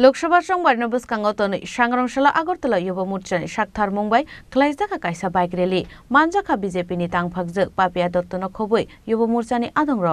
लोकसभा संबारनो बसखांगाव तनै सांग्रांशाला आगरतला युवा मोर्चानि साकथार मुंबाइ खलाइजाखा कायसा बाइक रेली मानजाखा बीजेपीनि तांफाकजो पापिया दत्तनो खबै युवा मोर्चानि आदंर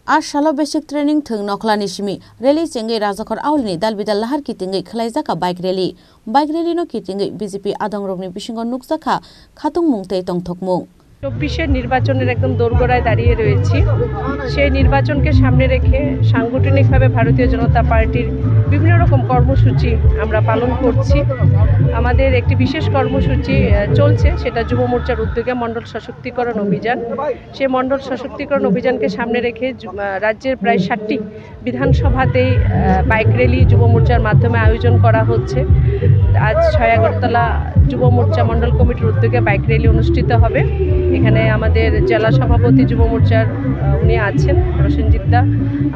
आज सालो बेसिक ट्रेनिंग थों नखलानि सिमी रेली चेंगे राजाखर आवलिनि दालबिदाल लाहार कितिंगै खलाइजाखा बाइक रेली नो कितिंगै बीजेपी आदंरगनि बिसिंग नुकजाखा खातुं मुंतै तंथकमुं 24-এর নির্বাচনের একদম দোরগোড়ায় দাঁড়িয়ে রয়েছি। সেই নির্বাচনকে সামনে রেখে সাংগঠনিকভাবে ভারতীয় জনতা পার্টির বিভিন্ন রকম কর্মসূচি আমরা পালন করছি। আমাদের একটি বিশেষ কর্মসূচি চলছে, সেটা যুব মোর্চার উদ্যোগে মণ্ডল সশক্তিকরণ অভিযান। সেই মণ্ডল সশক্তিকরণ অভিযানকে সামনে রেখে রাজ্যের প্রায় 60টি বিধানসভাতেই বাইক র্যালি যুব মোর্চার মাধ্যমে আয়োজন করা হচ্ছে। আজ 6 আগরতলা যুব মোর্চা মণ্ডল কমিটির উদ্যোগে বাইক র্যালি অনুষ্ঠিত হবে। এখানে আমাদের জেলা সভাপতি যুব মোর্চার উনি আছেন প্রসেনজিৎ দা,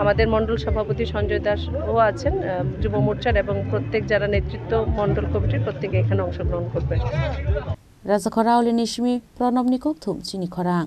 আমাদের মণ্ডল সভাপতি সঞ্জয় দাসও আছেন যুব মোর্চার, এবং প্রত্যেক যারা নেতৃত্ব মণ্ডল কমিটির প্রত্যেকে এখানে অংশগ্রহণ করবে। রাজাখরা আউলি নিশমি প্রণব নিকক থুম চিনি খরাং।